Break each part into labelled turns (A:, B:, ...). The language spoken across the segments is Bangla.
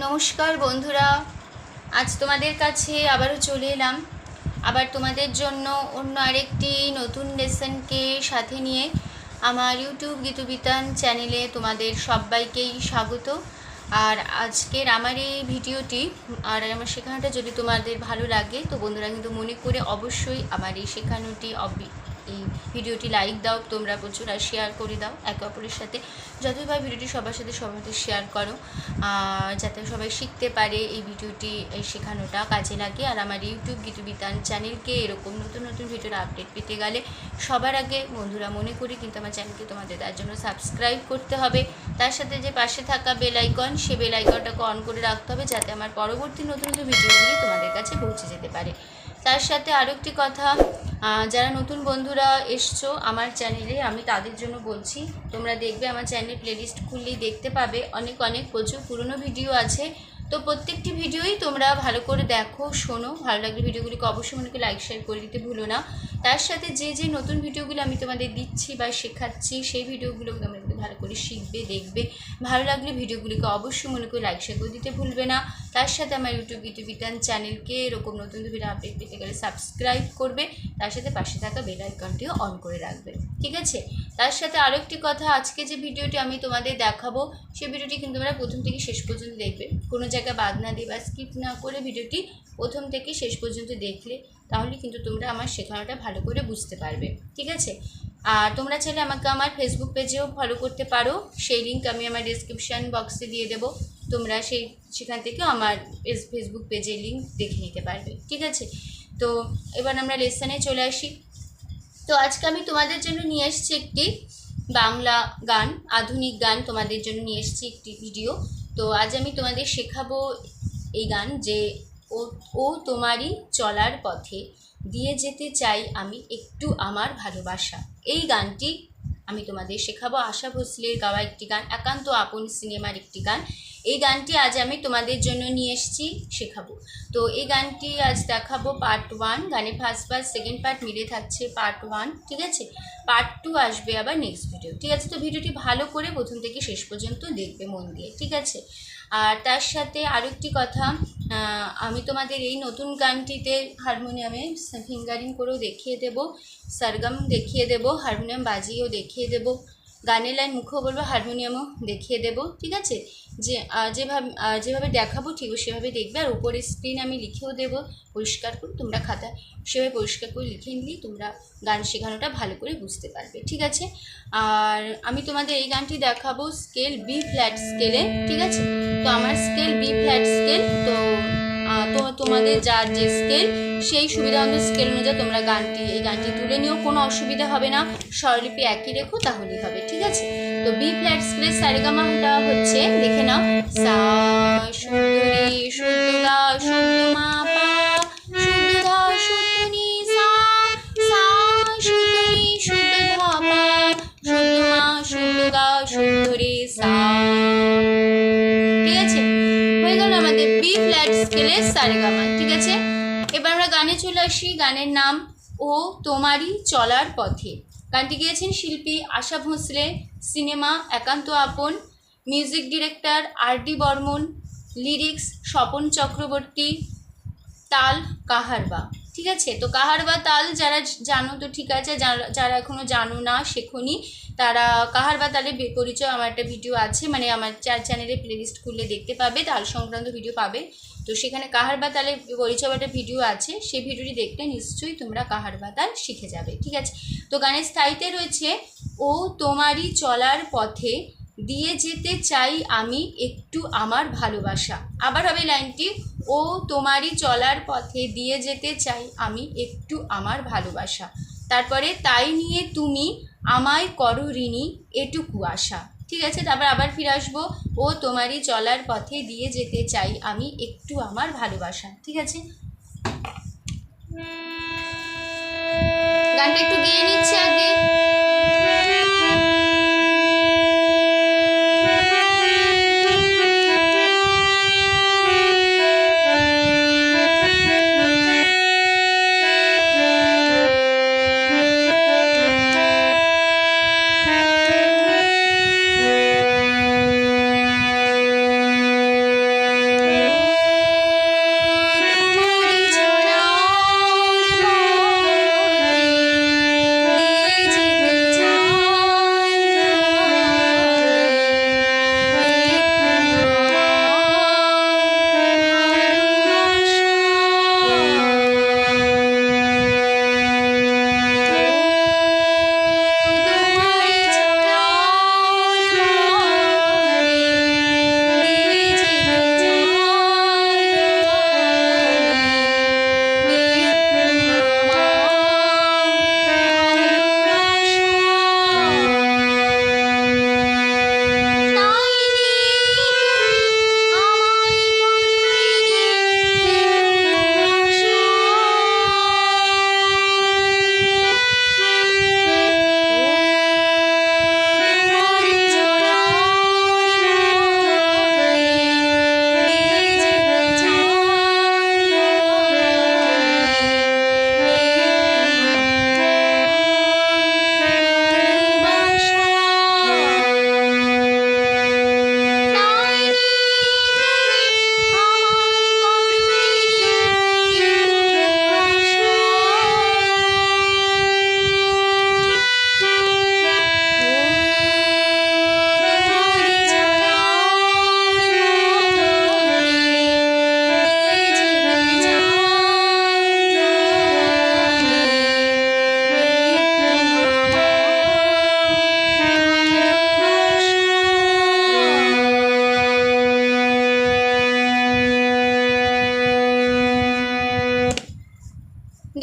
A: নমস্কার বন্ধুরা, আজ তোমাদের কাছে আবারও চলে এলাম। আবার তোমাদের জন্য অন্য আরেকটি নতুন লেসনকে সাথে নিয়ে আমার ইউটিউব গীতবিতান চ্যানেলে তোমাদের সবাইকেই স্বাগত। আর আজকের আমার এই ভিডিওটি আর আমার শেখানোটা যদি তোমাদের ভালো লাগে তো বন্ধুরা কিন্তু মনে করে অবশ্যই আমার এই শেখানোটি এই ভিডিওটি লাইক দাও, তোমরা প্রচুর আর শেয়ার করে দাও একে অপরের সাথে। যতবার ভিডিওটি সবার সাথে শেয়ার করো, যাতে সবাই শিখতে পারে এই ভিডিওটি, এই শেখানোটা কাজে লাগে। আর আমার ইউটিউব গীতবিতান চ্যানেলকে এরকম নতুন নতুন ভিডিওর আপডেট পেতে গেলে সবার আগে বন্ধুরা মনে করি কিন্তু আমার চ্যানেলকে তোমাদের তার জন্য সাবস্ক্রাইব করতে হবে। তার সাথে যে পাশে থাকা বেল আইকন, সে বেল আইকনটাকে অন করে রাখতে হবে যাতে আমার পরবর্তী নতুন নতুন ভিডিওগুলি তোমাদের কাছে পৌঁছে যেতে পারে। তার সাথে আরও একটি কথা, যারা নতুন বন্ধুরা এসছো আমার চ্যানেলে, আমি তাদের জন্য বলছি, তোমরা দেখবে আমার চ্যানেল প্লেলিস্ট খুললেই দেখতে পাবে অনেক অনেক প্রচুর পুরনো ভিডিও আছে। তো প্রত্যেকটি ভিডিওই তোমরা ভালো করে দেখো, শোনো, ভালো লাগলে ভিডিওগুলিকে অবশ্যই মনে করে লাইক শেয়ার করে দিতে ভুলো না। তার সাথে যে যে নতুন ভিডিওগুলো আমি তোমাদের দিচ্ছি বা শেখাচ্ছি সেই ভিডিওগুলো তোমরা কিন্তু ভালো করে শিখবে, দেখবে। ভালো লাগলে ভিডিওগুলিকে অবশ্যই মনে করে লাইক শেয়ার করে দিতে ভুলবে না। তার সাথে আমার ইউটিউব গীতবিতান চ্যানেলকে এরকম নতুন ভিডিও আপডেট পেতে গেলে সাবস্ক্রাইব করবে। তার সাথে পাশে থাকা বেল আইকনটিও অন করে রাখবে, ঠিক আছে? তার সাথে আরও একটি কথা, আজকে যে ভিডিওটি আমি তোমাদের দেখাবো সেই ভিডিওটি কিন্তু তোমরা প্রথম থেকে শেষ পর্যন্ত দেখবে, কোনো জায়গায় বাদ না দিয়ে বা স্কিপ না করে ভিডিওটি প্রথম থেকে শেষ পর্যন্ত দেখলে তাহলে কিন্তু তোমরা আমার শেখানোটা ভালো করে বুঝতে পারবে, ঠিক আছে? আর তোমরা চাইলে আমাকে আমার ফেসবুক পেজেও ফলো করতে পারো, সেই লিঙ্ক আমি আমার ডেসক্রিপশান বক্সে দিয়ে দেবো। তোমরা সেখান থেকেও আমার ফেসবুক পেজের লিঙ্ক দেখে নিতে পারবে, ঠিক আছে? তো এবার আমরা লেসনে চলে আসি। তো আজকে আমি তোমাদের জন্য নিয়ে এসেছি একটি বাংলা গান, আধুনিক গান তোমাদের জন্য নিয়ে এসেছি একটি ভিডিও। তো আজ আমি তোমাদের শেখাবো এই গান, যে ও ও তোমারই চলার পথে দিয়ে যেতে চাই আমি একটু আমার ভালোবাসা। এই গানটি আমি তোমাদের শেখাবো, আশা ভোসলের গাওয়া একটি গান, একান্ত আপন সিনেমার একটি গান। এই গানটি আজ আমি তোমাদের জন্য নিয়ে এসেছি, শেখাবো। তো এই গানটি আজ দেখাবো পার্ট 1, গানের ফার্স্ট পার্ট সেকেন্ড পার্ট মিলে থাকছে পার্ট 1, ঠিক আছে? পার্ট 2 আসবে আবার নেক্সট ভিডিও, ঠিক আছে? তো ভিডিওটি ভালো করে প্রথম থেকে শেষ পর্যন্ত দেখবে মন দিয়ে, ঠিক আছে? আর তার সাথে আরও একটি কথা, আমি তোমাদের এই নতুন গানটিতে হারমোনিয়ামে ফিঙ্গারিং করেও দেখিয়ে দেবো, সরগম দেখিয়ে দেবো, হারমোনিয়াম বাজিয়েও দেখিয়ে দেবো, গানের লাইন মুখেও বলবো, হারমোনিয়ামও দেখিয়ে দেবো, ঠিক আছে? যেভাবে দেখাবো ঠিক সেভাবে দেখবে। আর উপরে স্ক্রিন আমি লিখেও দেবো পরিষ্কার করে, তোমরা খাতায় সেভাবে পরিষ্কার করে লিখে নিলেই তোমরা গান শেখানোটা ভালো করে বুঝতে পারবে, ঠিক আছে? আর আমি তোমাদের এই গানটি দেখাবো স্কেল বি ফ্ল্যাট স্কেলে, ঠিক আছে? তো আমার স্কেল বি ফ্ল্যাট স্কেল। তো তোমাদের যার যে স্কেল সেই সুবিধা মতো স্কেল অনুযায়ী তোমরা এই গানটি তুলে নিও, কোনো অসুবিধা হবে না। স্বরলিপি একই রেখো তাহলেই হবে, ঠিক আছে? তো বি ফ্ল্যাট স্কেলের সারেগামাটা হচ্ছে, দেখে নাও, সা শুদ্ধ রে শুদ্ধ গা শুদ্ধ মা পা শুদ্ধ ধা শুদ্ধ নি সা, সা শুদ্ধ রি শুদ্ধ ধা পা শুদ্ধ মা শুদ্ধ গা শুদ্ধ রে সা, ঠিক আছে? হয়ে গেল আমাদের বি ফ্ল্যাট স্কেলের সারেগামা, ঠিক আছে? এবার আমরা গানে চলে আসি। গানের নাম ও তোমারই চলার পথে। গানটি গেয়েছেন শিল্পী আশা ভোসলে, সিনেমা একান্ত আপন, music director R.D. Barman, lyrics Swapan Chakraborty, তাল কাহারবা, ঠিক আছে? তো কাহারবা তাল যারা জানো তো ঠিক আছে, যারা এখনও জানো না শেখনি তারা কাহারবা তালের পরিচয় আমার একটা ভিডিও আছে, মানে আমার চ্যানেলে প্লেলিস্ট খুললে দেখতে পাবে, তাল সংক্রান্ত ভিডিও পাবে। তো সেখানে কাহারবা তালের পরিচয় একটা ভিডিও আছে, সেই ভিডিওটি দেখলে নিশ্চয়ই তোমরা কাহারবা তাল শিখে যাবে, ঠিক আছে? তো গানের স্থায়ীতে রয়েছে ও তোমারই চলার পথে দিয়ে যেতে চাই আমি একটু আমার ভালোবাসা। আবার হবে লাইনটি, ও তোমারই চলার পথে দিয়ে যেতে চাই আমি একটু আমার ভালোবাসা। তারপরে তাই নিয়ে তুমি আমায় করো ঋণী এটুকু আশা, ঠিক আছে? তারপর আবার ফিরে আসবো, ও তোমারই চলার পথে দিয়ে যেতে চাই আমি একটু আমার ভালোবাসা, ঠিক আছে? গানটা একটু গেয়ে নিচ্ছে আগে।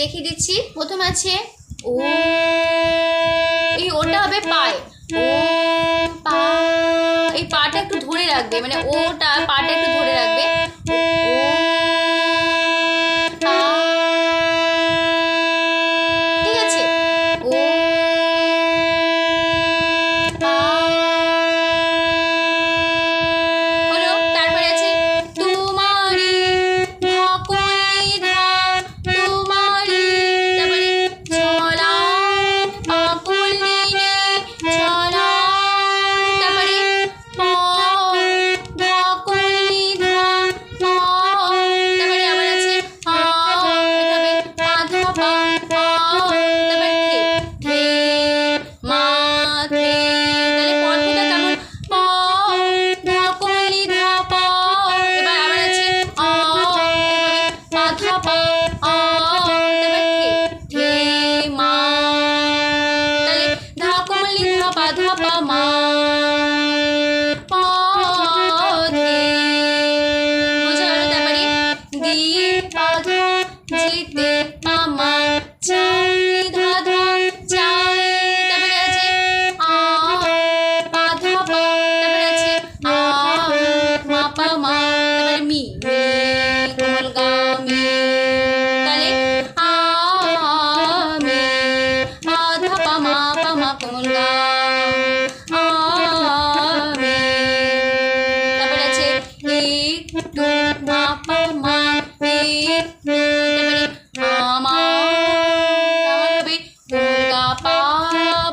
A: দেখিয়ে দিচ্ছি। প্রথম আছে ও, এই ওটা হবে পায়, ও পা, এই পাটা একটু ধরে রাখবে, মানে ওটা পাটা একটু ধরে রাখবে, ও পা, ঠিক আছে, ও পা হলো। তারপরে আছে তোমারি ধা কলি ধা, তোমারি, তারপরে ঝলা পা কলি রে ঝলা, তারপরে প ধা কলি ধা প, তারপরে আবার আছে আ, এটা হবে পা ধা পা আ, তারপরে ধে মা ধে, তাহলে পথটা কেমন প ধা কলি ধা প, এবার আবার আছে আ, এভাবে পা ধা পা আ, তারপর ধে মা, তাহলে ধা কলি ধা পা ধা পা মা প ধে, বোঝা গেল। তারপরে দি পা ধা জিতে পা মা চাই ধা ধা চাই, তারপরে আছে আ পা ধা পা, তারপরে আছে আ মা পা মা, তারপরে মি মি কোমল গা মি, তাহলে আ মি পা ধা পা মা কোমল গা আ মি, তারপরে আছে একটু মা পা মা একটু, তারপরে আমা, আমার হবে কোমল গা পা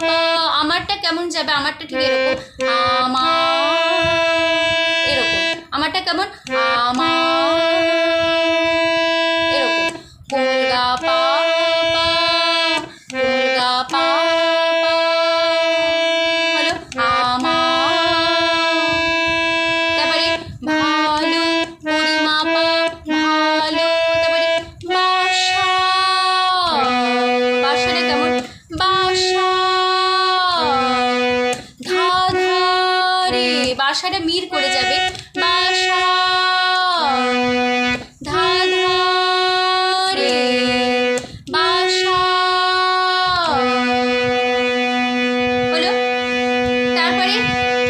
A: পা, আমারটা কেমন যাবে, আমারটা ঠিক এরকম আমা, এরকম আমারটা কেমন আমা, এরকম কোমল গা পা পা, কোমল গা পা পা, হলো আমা, তারপরে ভালো পরিমা পা ভালো, তারপরে বাসা, বাসাটা কেমন বাসা, ধা ধা রে, বাসাটা মির করে যাবে, বাসা ধা ধা রে বাসা, হলো। তারপরে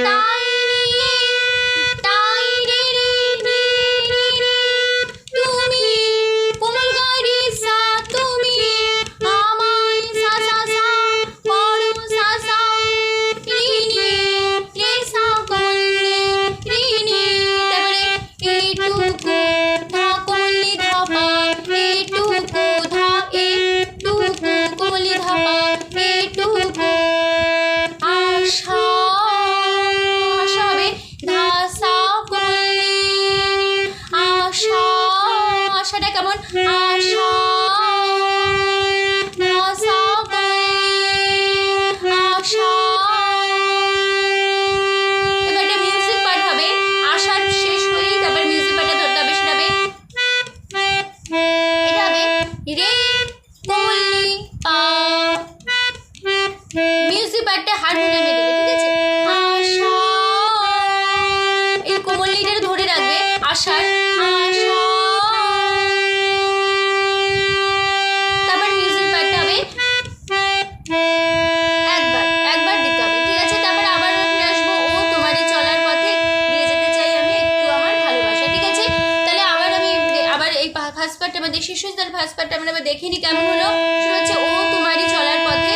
A: তাই রে রে রে, তুমি কোমল গা রে সা, তুমি আমায় সা সা সা করো সা সা, রি নি রে সা কোমল রে রি নি, তারপরে এটুকু ধা কোমলি ধা পা, এটুকু ধা এটুকু কোমলি ধা পা এটুকু, আশা, আশা হবে ধা সা কোমলি, আশা, আশাটা কেমন আশা ধা সা কোমলি আশা, এবার একটা মিউজিক পার্ট হবে, আশার শেষ হলেই তারপর মিউজিক পার্টটা ধরতে হবে, সেটা হবে এটা হবে রে কোমলি পা, মিউজিক পার্টটা হারমোনিয়ামে দেবে, ঠিক আছে, আশা, এই কোমলিটা ধরে রাখবে আশার, আশা, তারপর মিউজিক পার্টটা হবে একবার একবার দিতে হবে, ঠিক আছে। তারপরে আবার ফিরে আসবো ও তোমারই চলার পথে দিয়ে যেতে চাই আমি একটু আমার ভালোবাসা, ঠিক আছে। তাহলে আবার আমি আবার এই ফার্স্ট পার্টটা আমাদের শেষ হয়েছে, তাহলে ফার্স্ট পার্টটা আমরা দেখিনি কেমন হলো, সেটা হচ্ছে ও তোমারই চলার পথে,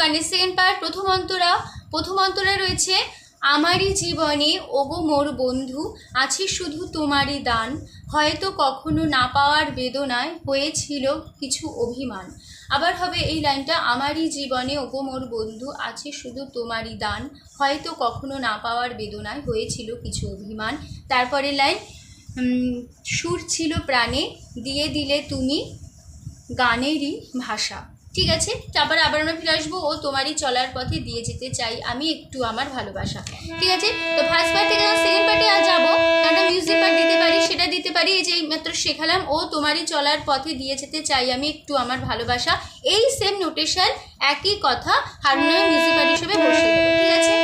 A: গানের সেকেন্ড পার্ট প্রথম অন্তরা রয়েছে আমারই জীবনে ওগো মোর বন্ধু আছে শুধু তোমারই দান, হয়তো কখনো না পাওয়ার বেদনায় হয়েছিল কিছু অভিমান। আবার হবে এই লাইনটা, আমারই জীবনে ওগো মোর বন্ধু আছে শুধু তোমারই দান, হয়তো কখনো না পাওয়ার বেদনায় হয়েছিল কিছু অভিমান। তারপরে লাইন, সুর ছিল প্রাণে দিয়ে দিলে তুমি গানেরই ভাষা। ঠিক আছে, তারপরে আবার আমরা ফিরে আসবো, ও তোমারই চলার পথে দিয়ে যেতে চাই আমি একটু আমার ভালোবাসা। ঠিক আছে, তো ফার্স্ট পার্ট থেকে সেকেন্ড পার্টে আর যাবো, একটা মিউজিক পার্ট দিতে পারি, সেটা দিতে পারি। এই যে মাত্র শেখালাম, ও তোমারই চলার পথে দিয়ে যেতে চাই আমি একটু আমার ভালোবাসা, এই সেম নোটেশন একই কথা হারমোনিয়াম মিউজিক পার্ট হিসেবে বসিয়ে দেবো। ঠিক আছে,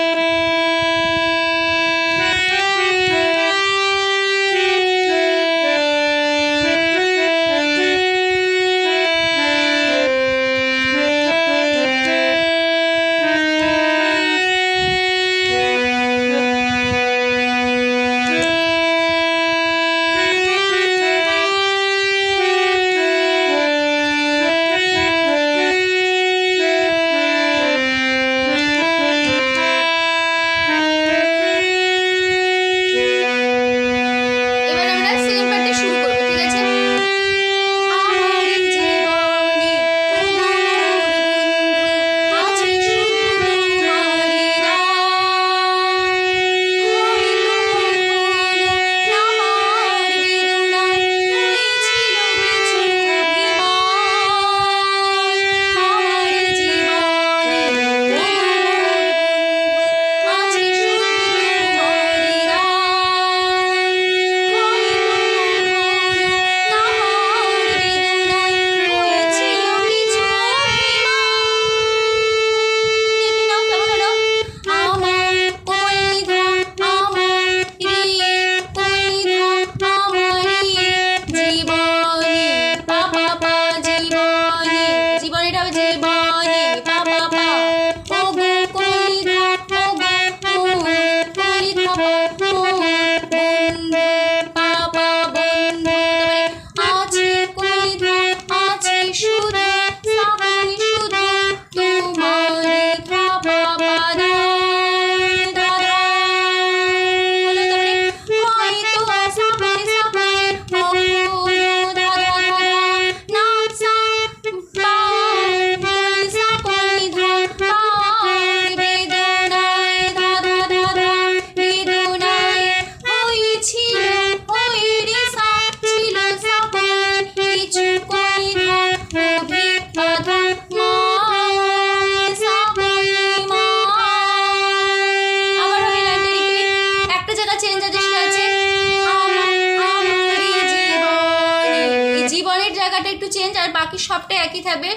A: বাকি সবটাই একই থাকবে।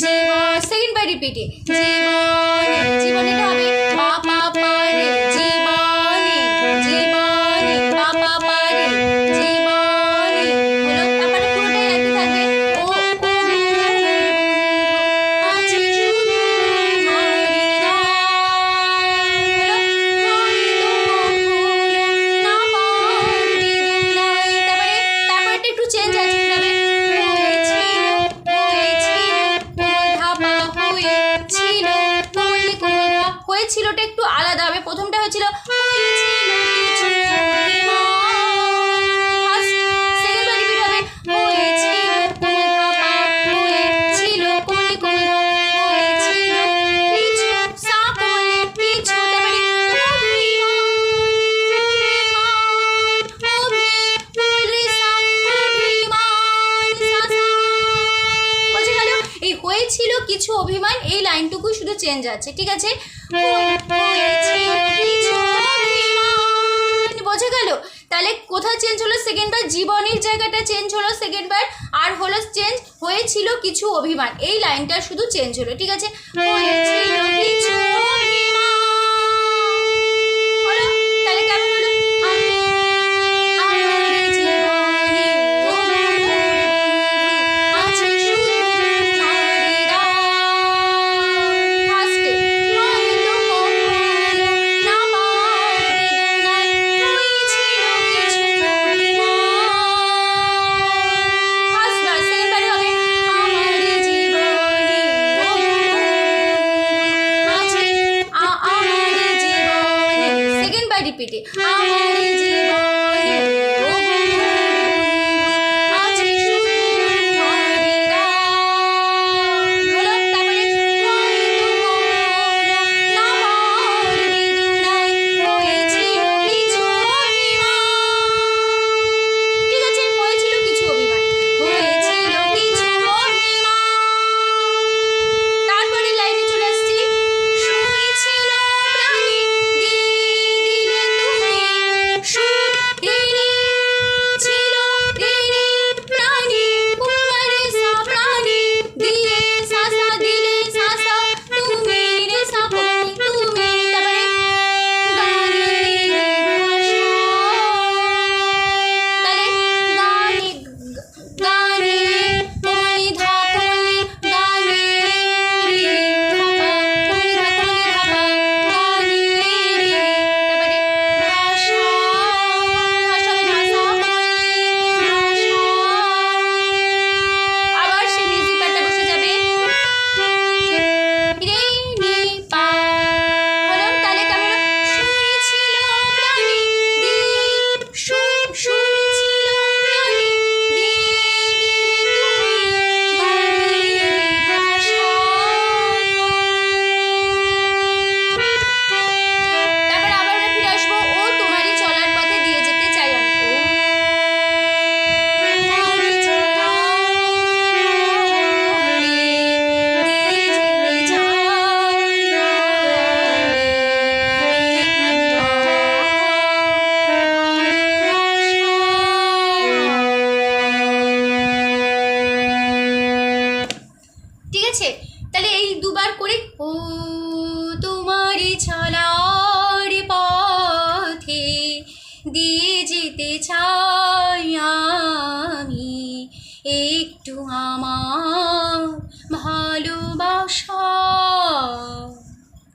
A: জীবন সেকেন্ড বাই রিপিটে, জীবনে, জীবনে হবে পা পা পা রে, জীবনে, জীবনে পা পা পা রে, জীবনে হলো। তারপরে পুরোটাই একই থাকবে, ও ও আছে শুধু তোমারই দান, না পাওয়ার বেদনায়। তারপরে একটু চেঞ্জ আছে, হয়েছিলটা একটু আলাদা হবে। প্রথমটা হয়েছিল হয়েছিল কিছু অভিমান, এই লাইনটুকু শুধু চেঞ্জ আছে। ঠিক আছে, বোঝা গেল? তাহলে কোথায় চেঞ্জ হলো সেকেন্ড বার, জীবনের জায়গাটা চেঞ্জ হলো সেকেন্ড বার, আর হলো চেঞ্জ হয়েছিল কিছু অভিমান, এই লাইনটা শুধু চেঞ্জ হলো। ঠিক আছে, হয়েছিল কিছু অভিমান, হলো। তাহলে কেমন হলো? আবার রিপিটে আমার জীবনে ও বন্ধু আছে শুধু তোমারই গান। হলো তারপরে হয়তো কখনো নামার বেদনায় হয়েছিল কিছু অভিমান। ঠিক আছে, হয়েছিল কিছু অভিমান, হয়েছিল কিছু অভিমান। তারপরে লাইনে চলে আসছি, সুর ছিল প্রাণী দিয়ে দিলে তুমি, সুর রে ছিল রে প্রাণী, পুরারে সা প্রাণী দিয়ে সাসা দিলে সাসা তুমি রে সা তুমি। তারপরে গানের ভাষা, তাহলে গানে তুমি ধাকলি গানে রে ধাপা তুমি ধাকলি ধাপা গানে রে। তারপরে ভাষা, ভাষা ভাষা ভাষা, আবার সেই মিউজিক প্যাডটা বসে যাবে রে নি পা। হলো তাহলে কেমন সুর ছিল প্রাণী দিয়ে সুর সুর ছিল প্রাণী দিয়ে দিলে তুমি গানের ভাষা। তারপর আবার আমরা ফিরে আসবো, ও তোমারই চলার পথে দিয়ে যেতে চাই আমি, ও তোমারই ঠিক আছে। তাহলে এই দুবার করে ও তোমারই চলার পথে দিয়ে যেতে চাই আমি একটু আমার ভালোবাসা।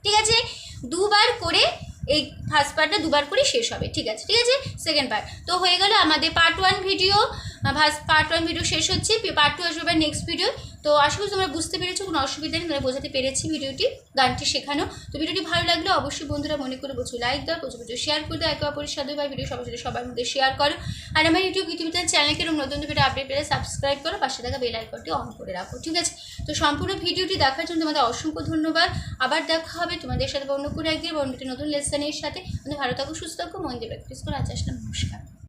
A: ঠিক আছে, দুবার করে এই ফার্স্ট পার্টটা দুবার করে শেষ হবে। ঠিক আছে, ঠিক আছে। সেকেন্ড পার্ট তো হয়ে গেল আমাদের পার্ট 1 ভিডিও। পার্ট 1 ভিডিও শেষ হচ্ছে, পার্ট 2 আসবে নেক্সট ভিডিও। তো আশা করি তোমরা বুঝতে পেরেছো, কোনো অসুবিধা নেই, তোমরা বোঝাতে পেরেছি ভিডিওটি, গানটি শেখানো। তো ভিডিওটি ভালো লাগলে অবশ্যই বন্ধুরা মনে করে প্রচুর লাইক দাও, প্রচুর শেয়ার করে দাও, একে অপরের সাথে বা ভিডিও সবার সাথে সবার মধ্যে শেয়ার করো। আর আমার ইউটিউব চ্যানেলকে এরকম নতুন ভিডিও আপডেট পেলে সাবস্ক্রাইব করো, পাশে থাকা বেল আইকনটি অন করে রাখো। ঠিক আছে, তো সম্পূর্ণ ভিডিওটি দেখার জন্য তোমাদের অসংখ্য ধন্যবাদ। আবার দেখা হবে তোমাদের সাথে অন্য কোনো একদিন অন্য একটি নতুন লেসনের সাথে। ভালো থাকো, সুস্থ থাকো, মন দিয়ে প্র্যাকটিস করো। আজ আসলাম, নমস্কার।